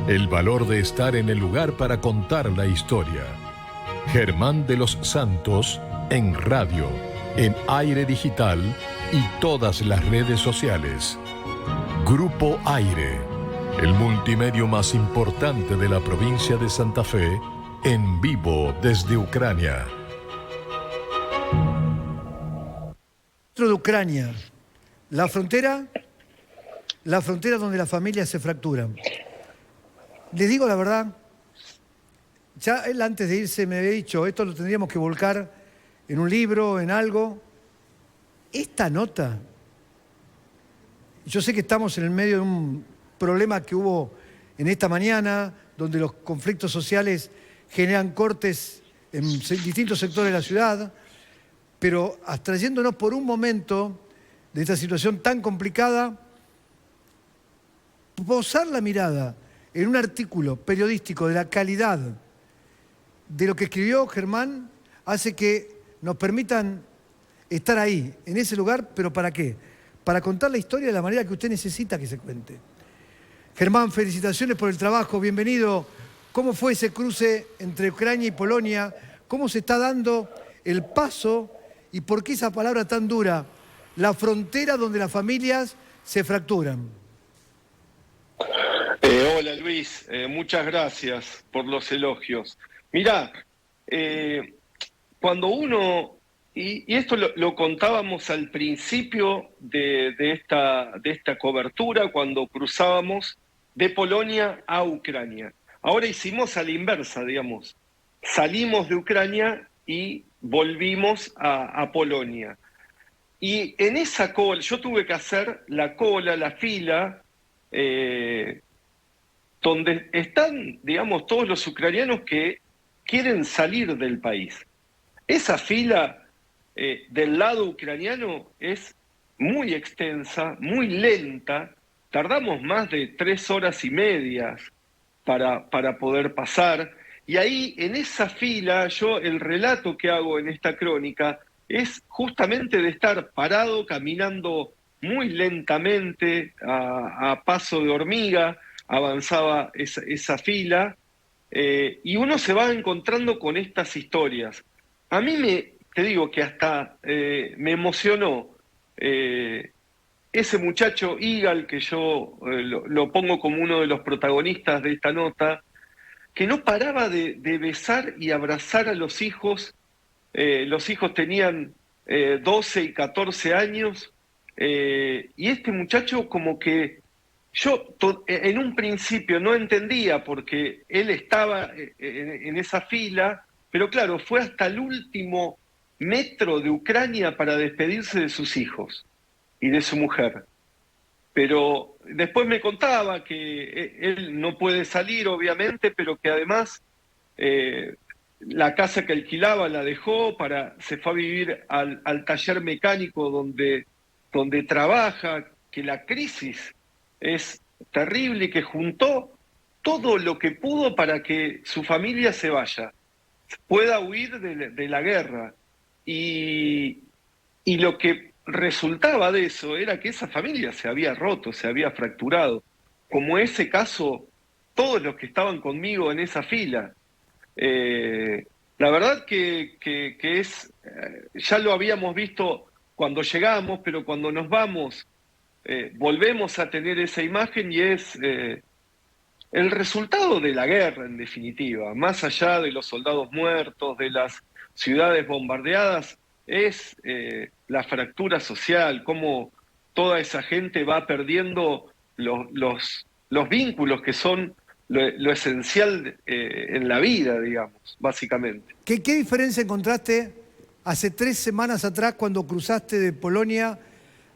El valor de estar en el lugar para contar la historia. Germán de los Santos en radio, en Aire Digital y todas las redes sociales. Grupo Aire, el multimedio más importante de la provincia de Santa Fe, en vivo desde Ucrania. Dentro de Ucrania, la frontera donde las familias se fracturan. Les digo la verdad, ya él antes de irse me había dicho, esto lo tendríamos que volcar en un libro, en algo. Esta nota, yo sé que estamos en el medio de un problema que hubo en esta mañana, donde los conflictos sociales generan cortes en distintos sectores de la ciudad, pero abstrayéndonos por un momento de esta situación tan complicada, posar la mirada en un artículo periodístico de la calidad de lo que escribió Germán hace que nos permitan estar ahí, en ese lugar, pero ¿para qué? Para contar la historia de la manera que usted necesita que se cuente. Germán, felicitaciones por el trabajo, bienvenido. ¿Cómo fue ese cruce entre Ucrania y Polonia? ¿Cómo se está dando el paso y por qué esa palabra tan dura? La frontera donde las familias se fracturan. Hola Luis, muchas gracias por los elogios. Mirá, cuando uno, y esto lo contábamos al principio de esta cobertura, cuando cruzábamos de Polonia a Ucrania. Ahora hicimos a la inversa, digamos. Salimos de Ucrania y volvimos a Polonia. Y en esa cola, yo tuve que hacer la cola, la fila, donde están, digamos, todos los ucranianos que quieren salir del país. Esa fila del lado ucraniano es muy extensa, muy lenta. Tardamos más de 3 horas y media para poder pasar. Y ahí, en esa fila, yo el relato que hago en esta crónica es justamente de estar parado, caminando muy lentamente, a paso de hormiga, avanzaba esa fila, y uno se va encontrando con estas historias. A mí te digo que hasta me emocionó ese muchacho Igal, que yo lo pongo como uno de los protagonistas de esta nota, que no paraba de besar y abrazar a los hijos. Los hijos tenían 12 y 14 años, y este muchacho como que yo en un principio no entendía porque él estaba en esa fila, pero claro, fue hasta el último metro de Ucrania para despedirse de sus hijos y de su mujer. Pero después me contaba que él no puede salir, obviamente, pero que además la casa que alquilaba la dejó, se fue a vivir al taller mecánico donde trabaja, que la crisis es terrible y que juntó todo lo que pudo para que su familia se vaya, pueda huir de la guerra. Y lo que resultaba de eso era que esa familia se había roto, se había fracturado. Como ese caso, todos los que estaban conmigo en esa fila. La verdad que es, ya lo habíamos visto cuando llegamos, pero cuando nos vamos, volvemos a tener esa imagen y es el resultado de la guerra, en definitiva. Más allá de los soldados muertos, de las ciudades bombardeadas, es la fractura social, cómo toda esa gente va perdiendo los vínculos que son lo esencial en la vida, digamos, básicamente. ¿Qué diferencia encontraste hace 3 semanas atrás cuando cruzaste de Polonia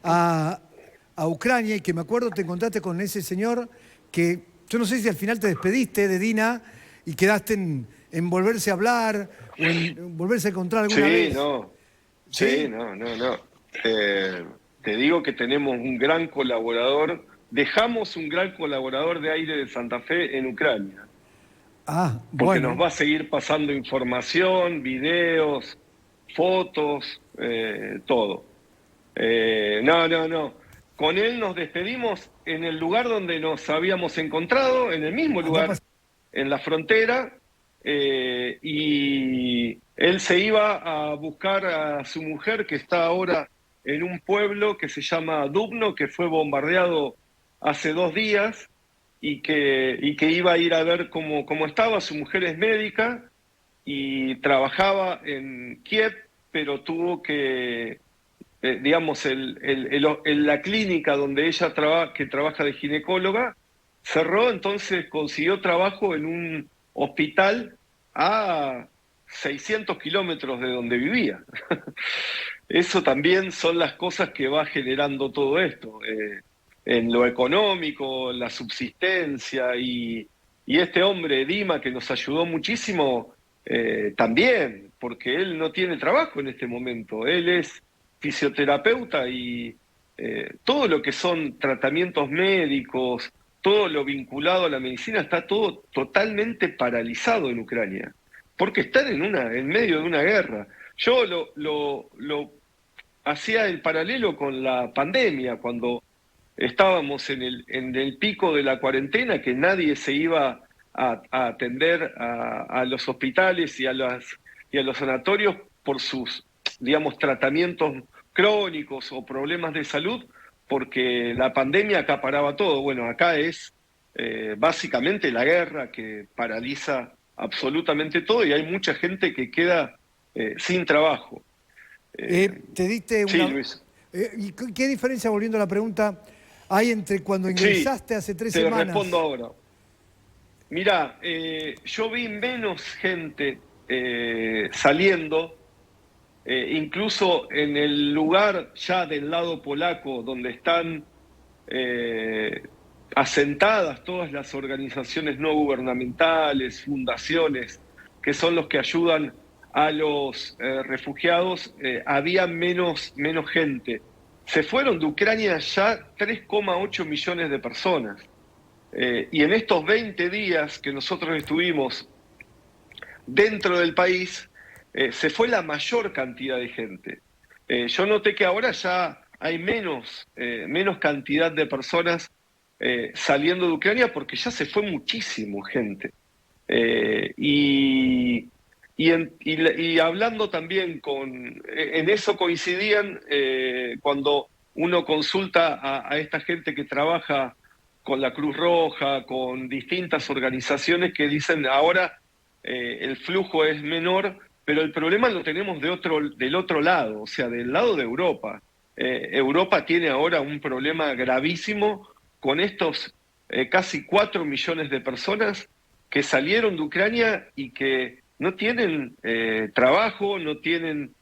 a Ucrania y que me acuerdo te encontraste con ese señor que yo no sé si al final te despediste de Dina y quedaste en volverse a hablar o en volverse a encontrar alguna vez? Sí, no. Te digo que tenemos un gran colaborador, dejamos un gran colaborador de Aire de Santa Fe en Ucrania. Porque nos va a seguir pasando información, videos, fotos, todo. No. con él nos despedimos en el lugar donde nos habíamos encontrado, en el mismo lugar, en la frontera, y él se iba a buscar a su mujer, que está ahora en un pueblo que se llama Dubno, que fue bombardeado hace 2 días, y que iba a ir a ver cómo estaba. Su mujer es médica y trabajaba en Kiev, pero tuvo que, digamos, la clínica donde ella que trabaja de ginecóloga, cerró, entonces consiguió trabajo en un hospital a 600 kilómetros de donde vivía. Eso también son las cosas que va generando todo esto, en lo económico, la subsistencia, y este hombre, Dima, que nos ayudó muchísimo, también, porque él no tiene trabajo en este momento. Él es fisioterapeuta y todo lo que son tratamientos médicos, todo lo vinculado a la medicina, está todo totalmente paralizado en Ucrania, porque están en medio de una guerra. Yo lo hacía el paralelo con la pandemia, cuando estábamos en el pico de la cuarentena, que nadie se iba a atender a los hospitales y a los sanatorios por sus, digamos, tratamientos crónicos o problemas de salud, porque la pandemia acaparaba todo. Bueno, acá es básicamente la guerra que paraliza absolutamente todo, y hay mucha gente que queda sin trabajo. Te diste Sí, una... Luis. ¿Y qué diferencia, volviendo a la pregunta, hay entre cuando ingresaste hace 3 Te semanas? respondo ahora. Mirá, yo vi menos gente saliendo, incluso en el lugar ya del lado polaco, donde están asentadas todas las organizaciones no gubernamentales, fundaciones, que son los que ayudan a los refugiados, había menos gente. Se fueron de Ucrania ya 3,8 millones de personas. Y en estos 20 días que nosotros estuvimos dentro del país, se fue la mayor cantidad de gente. Yo noté que ahora ya hay menos cantidad de personas saliendo de Ucrania, porque ya se fue muchísimo gente. Y hablando también en eso coincidían, cuando uno consulta a esta gente que trabaja con la Cruz Roja, con distintas organizaciones, que dicen ahora el flujo es menor, pero el problema lo tenemos del otro lado, o sea, del lado de Europa. Europa tiene ahora un problema gravísimo con estos casi 4 millones de personas que salieron de Ucrania y que no tienen trabajo, no tienen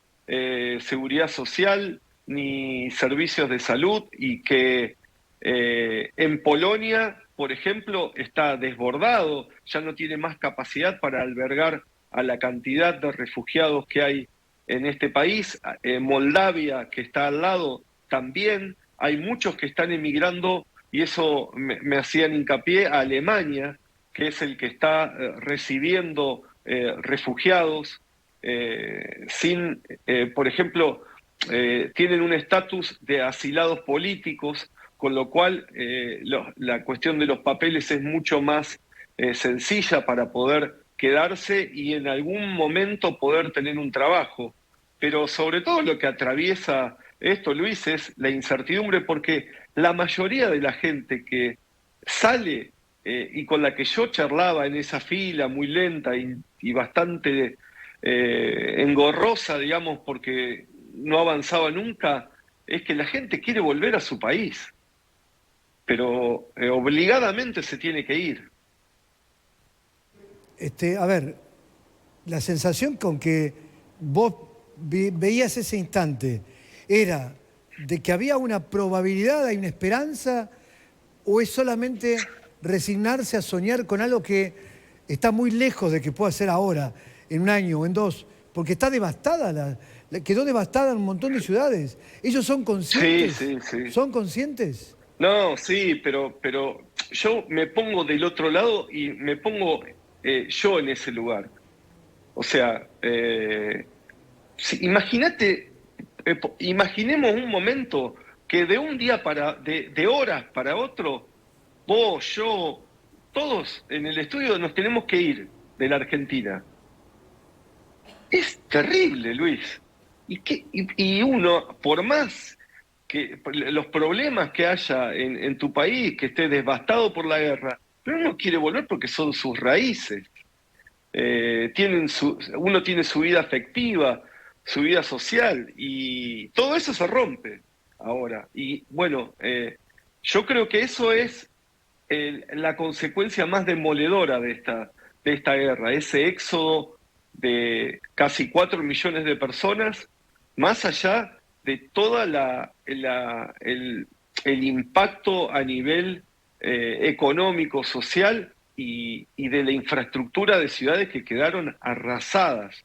seguridad social ni servicios de salud, y que en Polonia, por ejemplo, está desbordado, ya no tiene más capacidad para albergar a la cantidad de refugiados que hay en este país. Moldavia, que está al lado, también hay muchos que están emigrando, y eso me hacían hincapié, a Alemania, que es el que está recibiendo refugiados por ejemplo, tienen un estatus de asilados políticos, con lo cual la cuestión de los papeles es mucho más sencilla para poder quedarse y en algún momento poder tener un trabajo. Pero sobre todo lo que atraviesa esto, Luis, es la incertidumbre, porque la mayoría de la gente que sale y con la que yo charlaba en esa fila muy lenta y bastante engorrosa, digamos, porque no avanzaba nunca, es que la gente quiere volver a su país, pero obligadamente se tiene que ir. A ver, la sensación con que vos veías ese instante era de que había una probabilidad, hay una esperanza, o es solamente resignarse a soñar con algo que está muy lejos de que pueda ser ahora, en 1 año o en 2, porque está devastada, quedó devastada en un montón de ciudades. ¿Ellos son conscientes? Sí. ¿Son conscientes? No, sí, pero yo me pongo del otro lado y me pongo yo en ese lugar. O sea, imaginemos un momento que de un día de horas para otro, vos, yo, todos en el estudio nos tenemos que ir de la Argentina. Es terrible, Luis. Y uno, por más que los problemas que haya en tu país, que esté devastado por la guerra, pero uno quiere volver porque son sus raíces. Uno tiene su vida afectiva, su vida social, y todo eso se rompe ahora. Y bueno, yo creo que eso es la consecuencia más demoledora de esta guerra, ese éxodo de casi 4 millones de personas, más allá de toda el impacto a nivel económico, social y de la infraestructura de ciudades que quedaron arrasadas.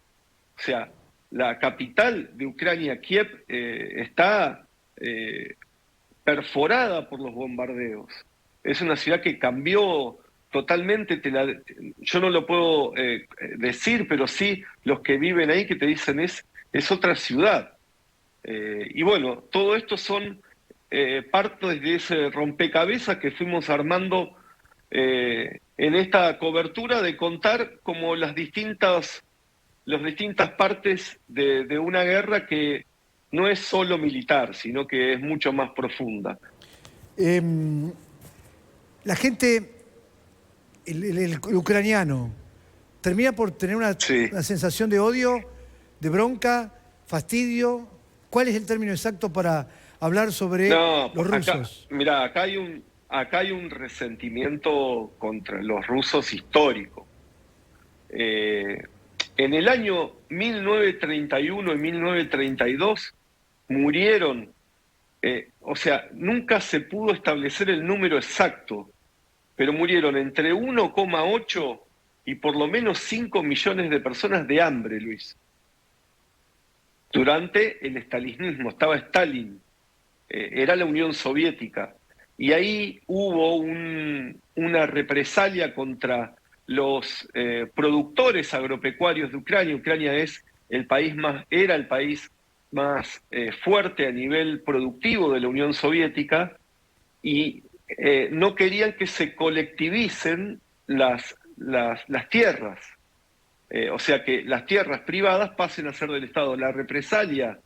O sea, la capital de Ucrania, Kiev, está perforada por los bombardeos. Es una ciudad que cambió totalmente, yo no lo puedo decir, pero sí los que viven ahí que te dicen es otra ciudad. Y bueno, todo esto son partes de ese rompecabezas que fuimos armando en esta cobertura de contar como las distintas partes de una guerra que no es solo militar, sino que es mucho más profunda. La gente, el ucraniano, termina por tener una sensación de odio, de bronca, fastidio. ¿Cuál es el término exacto para hablar sobre los rusos? Mirá, acá hay un resentimiento contra los rusos histórico. En el año 1931 y 1932 murieron, o sea, nunca se pudo establecer el número exacto, pero murieron entre 1,8 y por lo menos 5 millones de personas de hambre, Luis. Durante el stalinismo, estaba Stalin, era la Unión Soviética, y ahí hubo una represalia contra los productores agropecuarios de Ucrania. Ucrania era el país más fuerte a nivel productivo de la Unión Soviética, y no querían que se colectivicen las tierras. O sea, que las tierras privadas pasen a ser del Estado. La represalia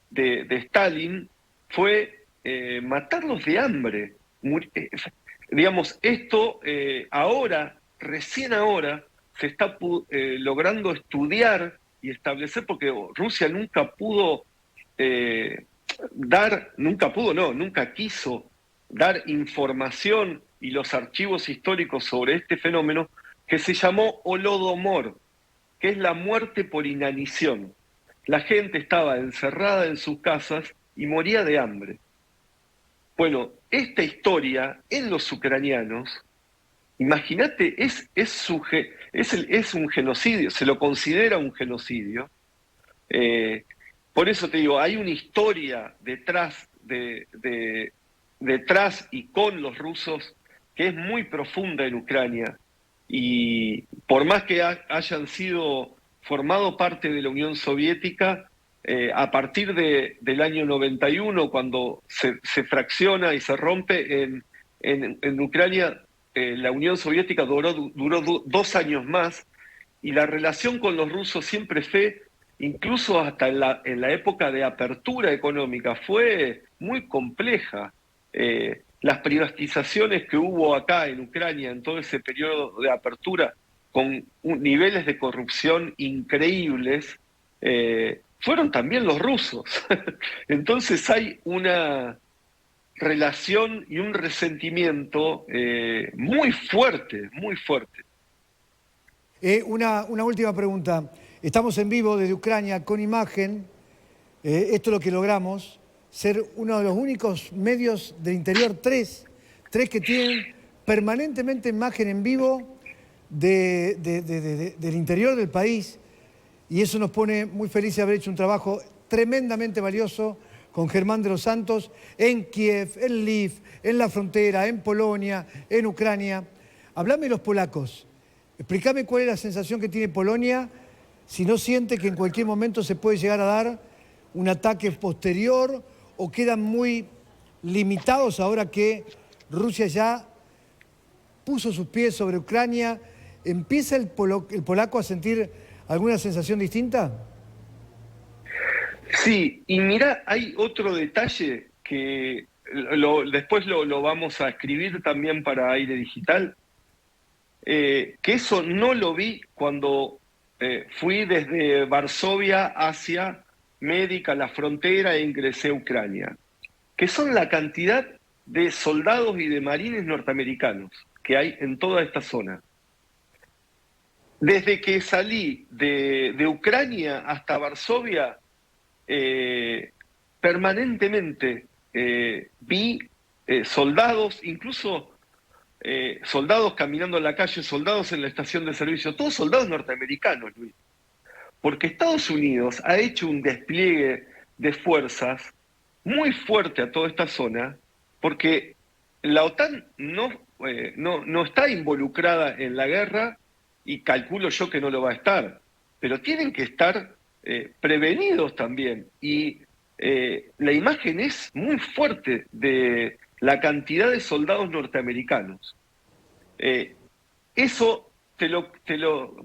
de Stalin fue matarlos de hambre. Digamos, esto recién ahora, se está logrando estudiar y establecer, porque Rusia nunca quiso dar información y los archivos históricos sobre este fenómeno que se llamó Holodomor, que es la muerte por inanición. La gente estaba encerrada en sus casas y moría de hambre. Bueno, esta historia en los ucranianos, imagínate, es un genocidio, se lo considera un genocidio. Por eso te digo, hay una historia detrás y con los rusos que es muy profunda en Ucrania. Y por más que hayan sido formado parte de la Unión Soviética, a partir del año 91, cuando se fracciona y se rompe en Ucrania, la Unión Soviética duró 2 años más, y la relación con los rusos siempre fue, incluso hasta en la época de apertura económica, fue muy compleja. Las privatizaciones que hubo acá en Ucrania en todo ese periodo de apertura, con niveles de corrupción increíbles, fueron también los rusos. Entonces hay una relación y un resentimiento muy fuerte, muy fuerte. Una última pregunta. Estamos en vivo desde Ucrania con imagen. Esto es lo que logramos. Ser uno de los únicos medios del interior, tres que tienen permanentemente imagen en vivo del interior del país, y eso nos pone muy felices de haber hecho un trabajo tremendamente valioso con Germán de los Santos en Kiev, en Lviv, en la frontera, en Polonia, en Ucrania. Hablame de los polacos. Explícame cuál es la sensación que tiene Polonia, si no siente que en cualquier momento se puede llegar a dar un ataque posterior, o quedan muy limitados ahora que Rusia ya puso sus pies sobre Ucrania? ¿Empieza el polaco a sentir alguna sensación distinta? Sí, y mira, hay otro detalle que después lo vamos a escribir también para Aire Digital, que eso no lo vi cuando fui desde Varsovia hacia Médica, la frontera, e ingresé a Ucrania, que son la cantidad de soldados y de marines norteamericanos que hay en toda esta zona. Desde que salí de Ucrania hasta Varsovia, permanentemente vi soldados, incluso soldados caminando en la calle, soldados en la estación de servicio, todos soldados norteamericanos, Luis. Porque Estados Unidos ha hecho un despliegue de fuerzas muy fuerte a toda esta zona, porque la OTAN no está involucrada en la guerra, y calculo yo que no lo va a estar, pero tienen que estar prevenidos también. Y la imagen es muy fuerte de la cantidad de soldados norteamericanos. Eso,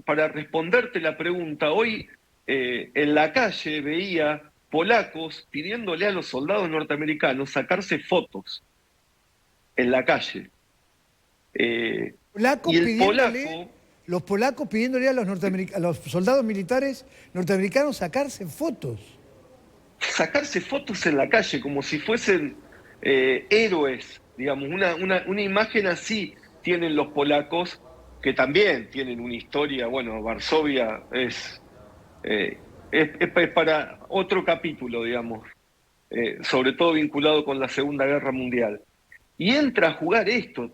para responderte la pregunta, hoy en la calle veía polacos pidiéndole a los soldados norteamericanos sacarse fotos en la calle. Y el polaco... Los polacos pidiéndole a los soldados militares norteamericanos sacarse fotos. Sacarse fotos en la calle, como si fuesen héroes, digamos. Una imagen así tienen los polacos, que también tienen una historia. Bueno, Varsovia es para otro capítulo, digamos, sobre todo vinculado con la Segunda Guerra Mundial. Y entra a jugar esto,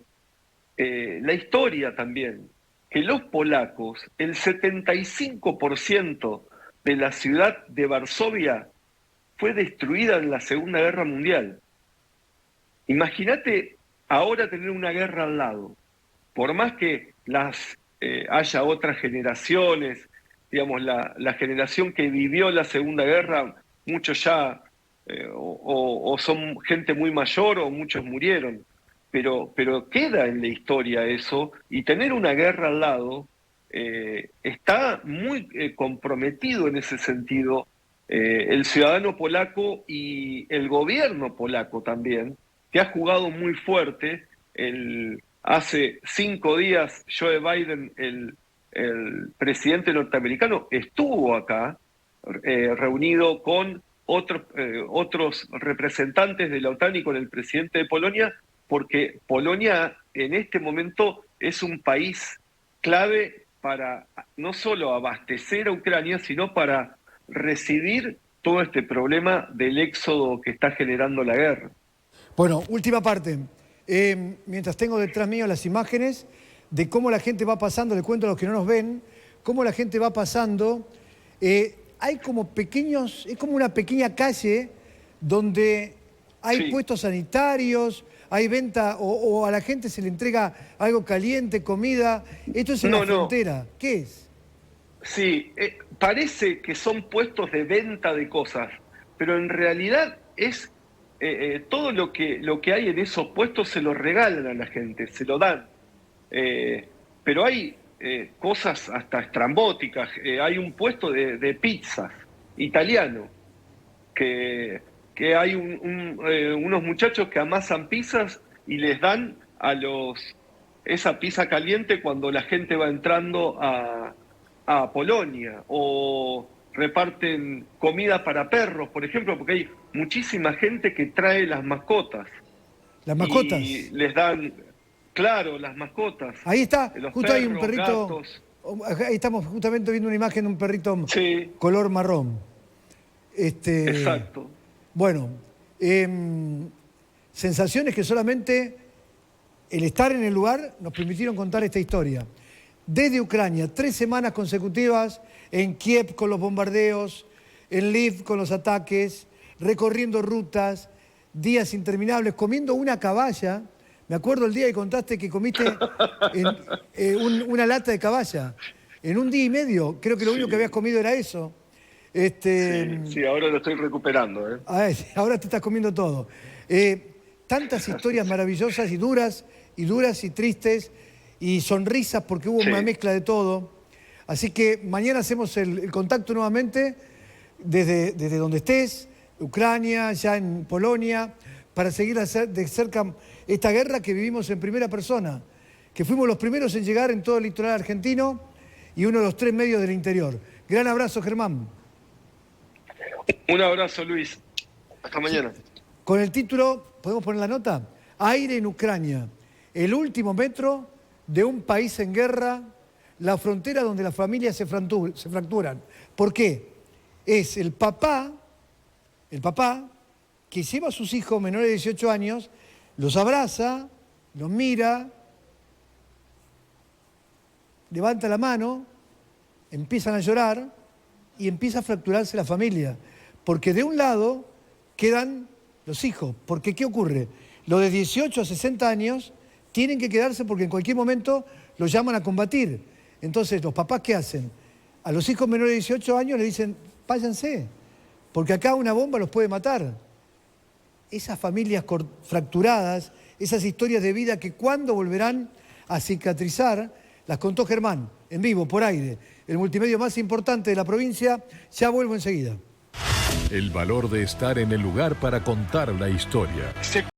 la historia también, que los polacos, el 75% de la ciudad de Varsovia fue destruida en la Segunda Guerra Mundial. Imagínate ahora tener una guerra al lado. Por más que haya otras generaciones, digamos, la generación que vivió la Segunda Guerra, muchos ya o son gente muy mayor o muchos murieron. Pero queda en la historia eso, y tener una guerra al lado está muy comprometido en ese sentido el ciudadano polaco y el gobierno polaco también, que ha jugado muy fuerte. Hace 5 días Joe Biden, el presidente norteamericano, estuvo acá reunido con otros representantes de la OTAN y con el presidente de Polonia, porque Polonia en este momento es un país clave para no solo abastecer a Ucrania, sino para recibir todo este problema del éxodo que está generando la guerra. Bueno, última parte. Mientras tengo detrás mío las imágenes de cómo la gente va pasando, le cuento a los que no nos ven, cómo la gente va pasando. Hay como es como una pequeña calle donde hay puestos sanitarios, hay venta o a la gente se le entrega algo caliente, comida. Esto es en la frontera. ¿Qué es? Sí, parece que son puestos de venta de cosas, pero en realidad es todo lo que hay en esos puestos se lo regalan a la gente, se lo dan. Pero hay cosas hasta estrambóticas. Hay un puesto de pizzas italiano, que hay unos muchachos que amasan pizzas y les dan esa pizza caliente cuando la gente va entrando a Polonia, o reparten comida para perros, por ejemplo, porque hay muchísima gente que trae las mascotas. ¿Las mascotas? Y les dan, claro, las mascotas. Ahí está, justo perros, hay un perrito. Gatos. Ahí estamos justamente viendo una imagen de un perrito color marrón. Exacto. Bueno, sensaciones que solamente el estar en el lugar nos permitieron contar esta historia. Desde Ucrania, 3 semanas consecutivas en Kiev con los bombardeos, en Lviv con los ataques, recorriendo rutas, días interminables, comiendo una caballa. Me acuerdo el día que contaste que comiste una lata de caballa. En un día y medio, creo que lo único que habías comido era eso. Sí, ahora lo estoy recuperando. Ahora te estás comiendo todo. tantas historias maravillosas y duras y tristes, y sonrisas porque hubo una mezcla de todo. Así que mañana hacemos el contacto nuevamente desde donde estés, Ucrania, ya en Polonia, para seguir de cerca esta guerra que vivimos en primera persona, que fuimos los primeros en llegar en todo el litoral argentino y uno de los 3 medios del interior. Gran abrazo, Germán. Un abrazo, Luis. Hasta mañana. Con el título, ¿podemos poner la nota? Aire en Ucrania, el último metro de un país en guerra, la frontera donde las familias se fracturan. ¿Por qué? Es el papá que lleva a sus hijos menores de 18 años, los abraza, los mira, levanta la mano, empiezan a llorar y empieza a fracturarse la familia. Porque de un lado quedan los hijos. Porque ¿qué ocurre? Los de 18 a 60 años tienen que quedarse porque en cualquier momento los llaman a combatir. Entonces, ¿los papás qué hacen? A los hijos menores de 18 años le dicen, váyanse, porque acá una bomba los puede matar. Esas familias fracturadas, esas historias de vida que cuando volverán a cicatrizar, las contó Germán, en vivo, por aire. El multimedio más importante de la provincia. Ya vuelvo enseguida. El valor de estar en el lugar para contar la historia.